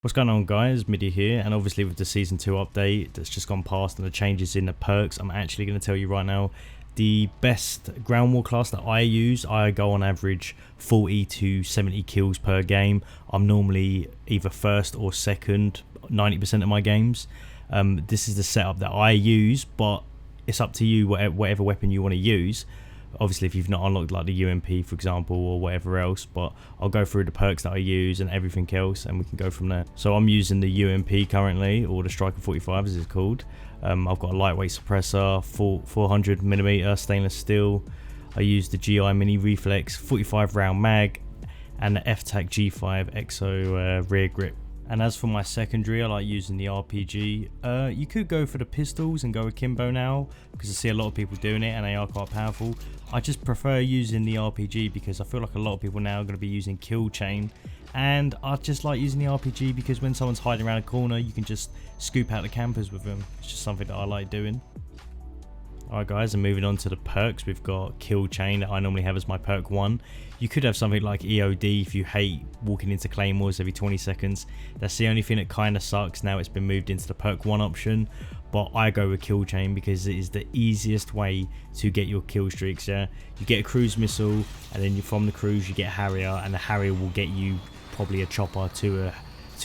What's going on, guys? Midi here, and obviously with the season 2 update that's just gone past and the changes in the perks, I'm actually going to tell you right now the best ground war class that I use. I go on average 40 to 70 kills per game. I'm normally either first or second 90% of my games. This is the setup that I use, but it's up to you whatever weapon you want to use. Obviously if you've not unlocked like the UMP for example or whatever else, but I'll go through the perks that I use and everything else and we can go from there. So I'm using the UMP currently, or the Striker 45 as it's called. I've got a lightweight suppressor, 400mm stainless steel. I use the GI mini reflex 45 round mag and the F-Tac G5 EXO rear grip. And as for my secondary, I like using the RPG. You could go for the pistols and go akimbo now, because I see a lot of people doing it and they are quite powerful. I just prefer using the RPG because I feel like a lot of people now are going to be using kill chain. And I just like using the RPG because when someone's hiding around a corner, you can just scoop out the campers with them. It's just something that I like doing. Alright guys, and moving on to the perks, we've got kill chain that I normally have as my perk 1. You could have something like EOD if you hate walking into claymores every 20 seconds. That's the only thing that kind of sucks. Now it's been moved into the perk 1 option, but I go with kill chain because it is the easiest way to get your kill streaks. Yeah, you get a cruise missile, and then from the cruise you get Harrier, and the Harrier will get you probably a chopper to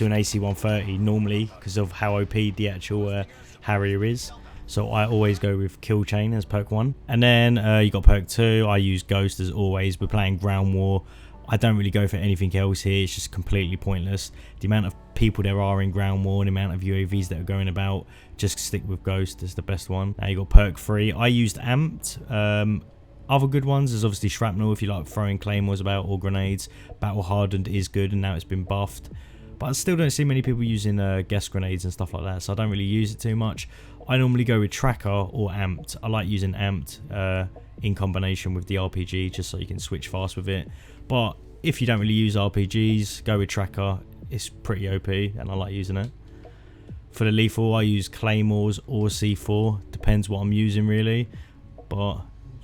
an AC-130 normally because of how OP the actual Harrier is. So I always go with kill chain as perk 1. And then you got perk 2. I use ghost as always. We're playing ground war. I don't really go for anything else here. It's just completely pointless. The amount of people there are in ground war and the amount of UAVs that are going about, just stick with ghost as the best one. Now you got perk 3. I used amped. Other good ones is obviously shrapnel if you like throwing claymores about, or grenades. Battle hardened is good and now it's been buffed. But I still don't see many people using gas grenades and stuff like that, so I don't really use it too much. I normally go with tracker or amped. I like using amped in combination with the RPG just so you can switch fast with it. But if you don't really use RPGs, go with tracker. It's pretty OP and I like using it. For the lethal, I use claymores or C4. Depends what I'm using really, but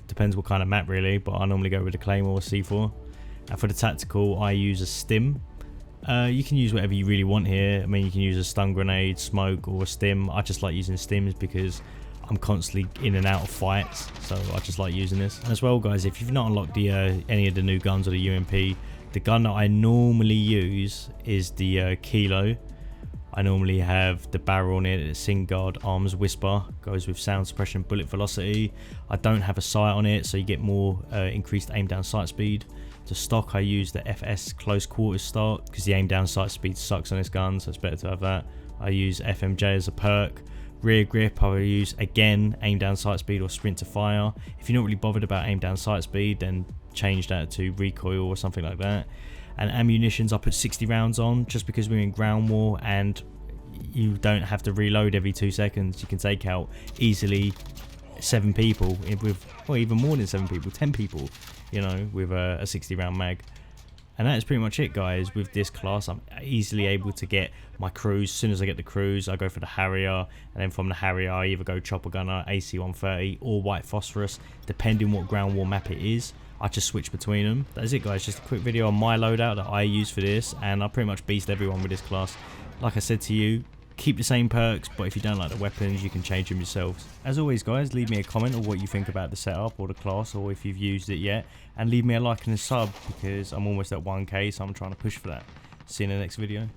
depends what kind of map really. But I normally go with the claymore or C4. And for the tactical, I use a stim. You can use whatever you really want here. I mean, you can use a stun grenade, smoke, or a stim. I just like using stims because I'm constantly in and out of fights, so I just like using this. And as well, guys, if you've not unlocked the any of the new guns or the UMP, the gun that I normally use is the Kilo. I normally have the barrel on it, Singard Arms Whisper, goes with sound suppression, bullet velocity. I don't have a sight on it, so you get more increased aim down sight speed. To stock, I use the FS close quarters stock because the aim down sight speed sucks on this gun, so it's better to have that. I use FMJ as a perk. Rear grip, I will use again aim down sight speed or sprint to fire. If you're not really bothered about aim down sight speed, then change that to recoil or something like that. And ammunitions, I put 60 rounds on just because we're in ground war and you don't have to reload every 2 seconds. You can take out easily 7 people with, or even more than 7 people, 10 people, you know, with a 60 round mag. And that is pretty much it, guys. With this class, I'm easily able to get my cruise. As soon as I get the cruise, I go for the Harrier, and then from the Harrier I either go chopper gunner, AC-130 or white phosphorus, depending what ground war map it is. I just switch between them. That is it, guys. Just a quick video on my loadout that I use for this, and I pretty much beast everyone with this class. Like I said to you, keep the same perks, but if you don't like the weapons, you can change them yourselves. As always, guys, leave me a comment on what you think about the setup or the class, or if you've used it yet, and leave me a like and a sub because I'm almost at 1k, so I'm trying to push for that. See you in the next video.